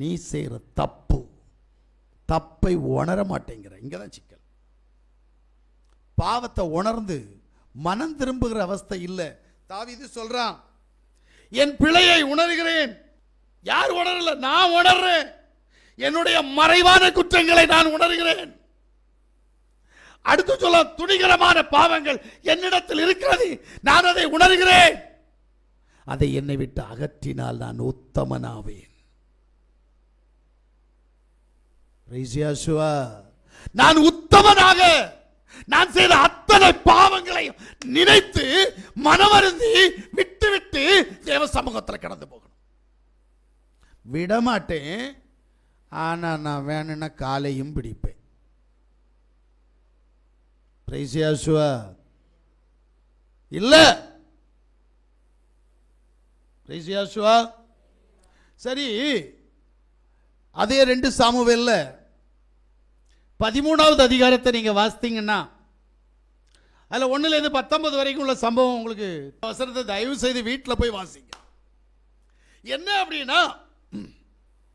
நீ செய்கிற தப்பை உணர மாட்டேங்கிற. இங்கதான் சிக்கல். பாவத்தை உணர்ந்து மனம் திரும்புகிற அவஸ்தை இல்லை. தாவீது சொல்றான், என் பிழையை உணர்கிறேன். யார் உணரல? நான் உணர்றேன். என்னுடைய மறைவான குற்றங்களை நான் உணர்கிறேன். அடுத்து சொல்ல, துணிகரமான பாவங்கள் என்னிடத்தில் இருக்கிறது, நான் அதை உணர்கிறேன். அதை என்னை விட்டு அகற்றினால் நான் உத்தமனாவேன். நான் உத்தமனாக நான் செய்த அத்தனை பாவங்களையும் நினைத்து மனமருந்தி விட்டு தேவ சமூகத்தில் கடந்து போகணும். விடமாட்டேன். ஆனா நான் வேணும்னா காலையும் பிடிப்பேன். இல்ல சரி. அதே 2 சாமுவேல்ல 13வது அதிகாரத்தை நீங்க வாசித்தீங்கன்னா அதுல 1லேருந்து 19 வரைக்கும் உள்ள சம்பவம் உங்களுக்கு வசனத்தை தயவு செய்து வீட்டில் போய் வாசிங்க. என்ன அப்படின்னா,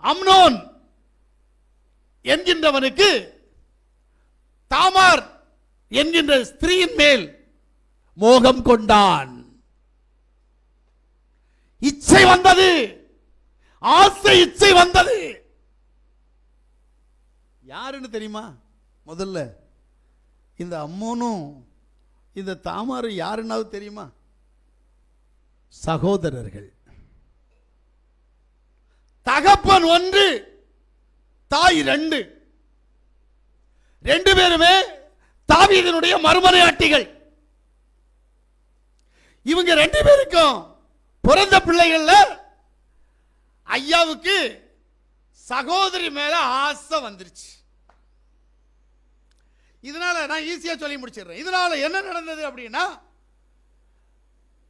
அம்னோன் என்கின்றவனுக்கு தாமார் என்கின்ற ஸ்திரீயின் மேல் மோகம் கொண்டான். இச்சை வந்தது, ஆசை இச்சை வந்தது. யாருன்னு தெரியுமா? முதல்ல இந்த அம்மோனும் இந்த தாமாரும் யாருன்னாவது தெரியுமா? சகோதரர்கள். தகப்பன் 1, தாய் 2. 2 பேருமே தாவீதினுடைய மறுமனையாட்டிகள். இவங்க 2 பேருக்கும் பிறந்த பிள்ளைகள்ல ஐயாவுக்கு சகோதரி மேல ஆசை வந்துருச்சு. இதனால நான் ஈஸியா சொல்லி முடிச்சிடுறேன். இதனால என்ன நடந்தது அப்படின்னா,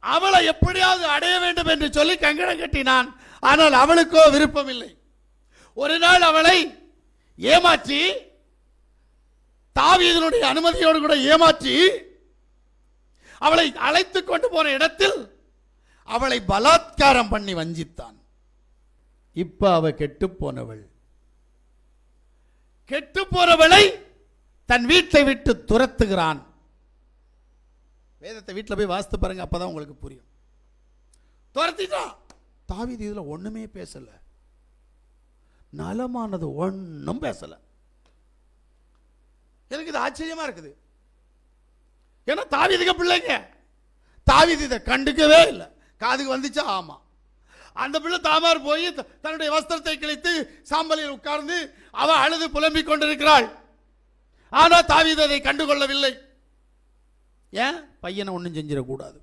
அவளை எப்படியாவது அடைய வேண்டும் என்று சொல்லி கங்கணம் கட்டினான். ஆனால் அவளுக்கோ விருப்பம் இல்லை. ஒரு நாள் அவளை ஏமாற்றி, தாவீதினுடைய அனுமதியோடு கூட ஏமாற்றி அவளை அழைத்து கொண்டு போன இடத்தில் அவளை பலாத்காரம் பண்ணி வஞ்சித்தான். இப்ப அவ கெட்டு போனவளை தன் வீட்டை விட்டு துரத்துகிறான். வேதத்தை வீட்டில் போய் வாசித்து பாருங்க, அப்பதான் உங்களுக்கு புரியும். துரத்திட்டான். தாவீது இதுல ஒண்ணுமே பேசல, நலமானது ஒன்னும் பேசல. எனக்கு இது ஆச்சரியமா இருக்குது. ஏன்னா தாவீதுக்கு பிள்ளைங்க, தாவீது இதை கண்டுக்கவே இல்லை. காதுக்கு வந்துச்சா? ஆமா. அந்த பிள்ளை தாமார் போய் தன்னுடைய வஸ்திரத்தை கிழித்து சாம்பலில் உட்கார்ந்து அவ அழுது புலம்பிக் கொண்டிருக்கிறாள். ஆனா தாவீது அதை கண்டுகொள்ளவில்லை. ஏன்? பையனை ஒன்றும் செஞ்சிடக்கூடாது.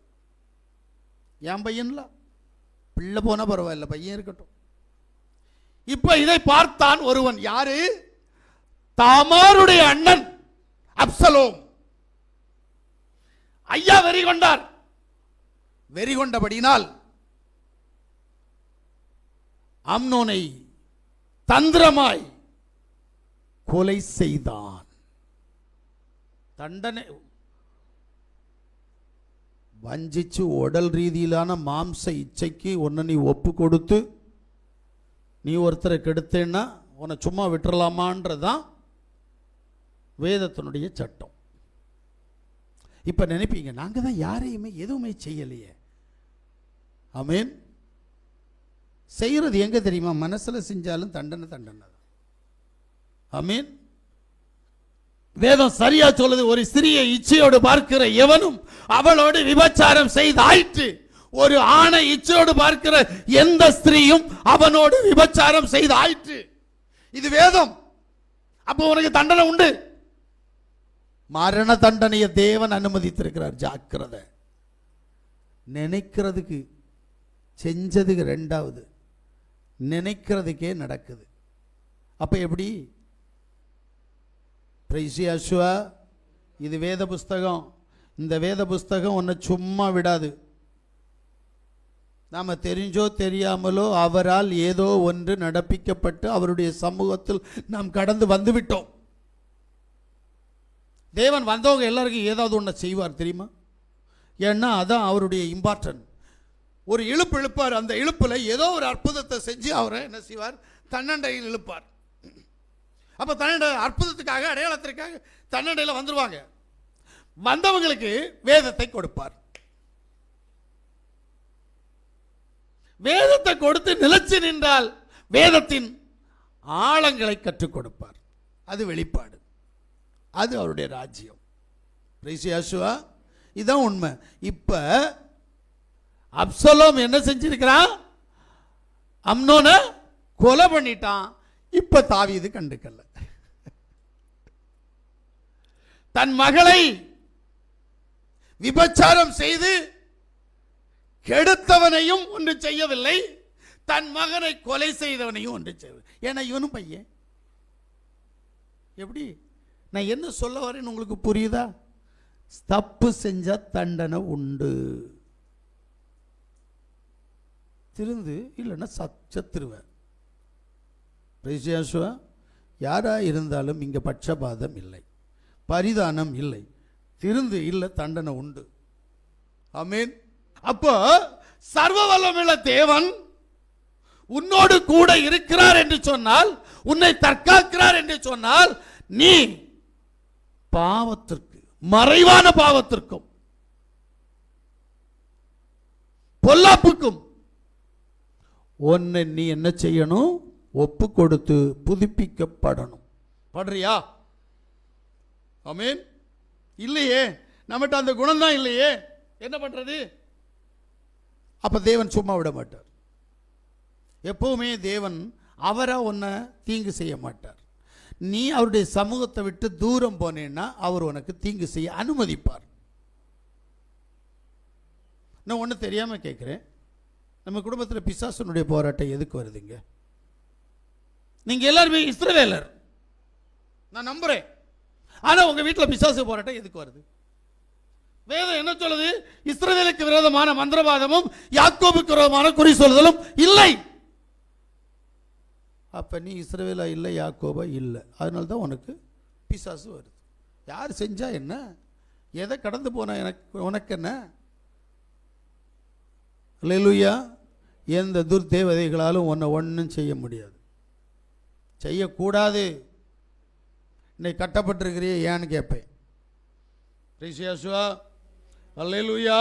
ஏன் பையன்ல பிள்ளை போனா பரவாயில்ல, பையன் இருக்கட்டும். இப்ப இதை பார்த்தான் ஒருவன். யாரு? தாமாருடைய அண்ணன் அப்சலோம். ஐயா வெறி கொண்டார். வெறி கொண்டபடினால் அம்னோனை தந்திரமாய் கொலை செய்தான். தண்டனை வஞ்சிச்சு உடல் ரீதியிலான மாம்ச இச்சைக்கு உன்னை நீ ஒப்பு கொடுத்து நீ ஒருத்தரை கெடுத்தேன்னா உன்னை சும்மா விட்டுறலாமான்றதான் வேதத்தினுடைய சட்டம். இப்ப நினைப்பீங்க, நாங்க தான் யாரையுமே எதுவுமே செய்யலையே. ஆமென். செய்யறது எங்க தெரியுமா? மனசுல செஞ்சாலும் தண்டனை தான். ஆமென். வேதம் சரியா சொல்லுது, ஒரு ஸ்திரியை இச்சையோடு பார்க்கிற எவனும் அவளோடு விபச்சாரம் செய்தாயிற்று. ஒரு ஆணை இச்சையோடு பார்க்கிற எந்த ஸ்திரீயும் அவனோடு விபச்சாரம் செய்தாயிற்று. இது வேதம். அப்போ உனக்கு தண்டனை உண்டு. மரண தண்டனையை தேவன் அனுமதித்திருக்கிறார். ஜாக்கிரதை. நினைக்கிறதுக்கு செஞ்சதுக்கு 2வது, நினைக்கிறதுக்கே நடக்குது. அப்ப எப்படி? இது வேத புஸ்தகம். இந்த வேத புஸ்தகம் உன்னை சும்மா விடாது. நாம தெரிஞ்சோ தெரியாமலோ அவரால் ஏதோ ஒன்று நடப்பிக்கப்பட்டு அவருடைய சமூகத்தில் நாம் கடந்து வந்து விட்டோம். தேவன் வந்தவங்க எல்லாருக்கும் ஏதாவது ஒன்று செய்வார் தெரியுமா? ஏன்னா அதான் அவருடைய இம்பார்ட்டன்ட். ஒரு இழுப்பு இழுப்பார். அந்த இழுப்புல ஏதோ ஒரு அற்புதத்தை செஞ்சு அவரை என்ன செய்வார்? தன்னண்டையில் இழுப்பார். அப்ப தன்னண்டை அற்புதத்துக்காக அடையாளத்திற்காக தன்னண்டையில் வந்துருவாங்க. வந்தவங்களுக்கு வேதத்தை கொடுப்பார். வேதத்தை கொடுத்து நிலைச்சு நின்றால் வேதத்தின் ஆழங்களை கற்றுக் கொடுப்பார். அது வெளிப்பாடு, அது அவருடைய ராஜ்யம். இதுதான் உண்மை. இப்ப அப்சலோம் என்ன செஞ்சிருக்கிறான்? அம்னோனை கொலை பண்ணிட்டான். இப்ப தாவீது கண்டுக்கல. தன் மகளை விபச்சாரம் செய்து கெடுத்தவனையும் ஒன்று செய்யவில்லை, தன் மகனை கொலை செய்தவனையும் ஒன்று செய்யவில்லை. ஏன்னா இவனும் பையன். எப்படி? நான் என்ன சொல்ல வரேன்னு உங்களுக்கு புரியுதா? தப்பு செஞ்ச தண்டனை உண்டு. திருந்து இல்லைன்னா சத்துருவேன். யாரா இருந்தாலும் இங்க பட்சபாதம் இல்லை, பரிதானம் இல்லை, திருந்து இல்லை, தண்டனை உண்டு. ஆமென். அப்போ சர்வ வல்லமையுள்ள தேவன் உன்னோடு கூட இருக்கிறார் என்று சொன்னால், உன்னை தற்காக்கிறார் என்று சொன்னால், நீ பாவத்திற்கு, மறைவான பாவத்திற்கும் பொல்லாப்புக்கும் உன்னை நீ என்ன செய்யணும்? ஒப்பு கொடுத்து புதுப்பிக்கப்படணும். படுறியா? ஆமென். இல்லையே, நம்மகிட்ட அந்த குணம் தான் இல்லையே, என்ன பண்றது? அப்ப தேவன் சும்மா விட மாட்டார். எப்பவுமே தேவன் அவரா உன்னை தீங்கு செய்ய மாட்டார். நீ அவருடைய சமூகத்தை விட்டு தூரம் போனேன்னா அவர் உனக்கு தீங்கு செய்ய அனுமதிப்பார். நான் ஒன்று தெரியாம கேட்கிறேன், நம்ம குடும்பத்தில் பிசாசனுடைய போராட்டம் எதுக்கு வருதுங்க? நீங்க எல்லாருமே இஸ்ரவேலர், நான் நம்புறேன். ஆனா உங்க வீட்டில் பிசாசு போராட்டம் எதுக்கு வருது? வேதம் என்ன சொல்லுது? இஸ்ரவேலுக்கு விரோதமான மந்திரவாதமும் யாக்கோபுக்கு விரோதமான குறி சொல்லுதலும் இல்லை. அப்ப நீ இஸ்ரவேலா இல்லை, யாக்கோபா இல்லை. அதனால தான் உனக்கு பிசாசு வருது. யார் செஞ்சா என்ன? எதை கடந்து போனா உனக்கு என்ன? அல்லேலூயா. எந்த துர்தேவதைகளாலும் உன்னை ஒன்றும் செய்ய முடியாது, செய்யக்கூடாது. இன்னைக்கு கட்டப்பட்டிருக்கிறியே ஏன்னு கேட்பேன். அல்லேலூயா.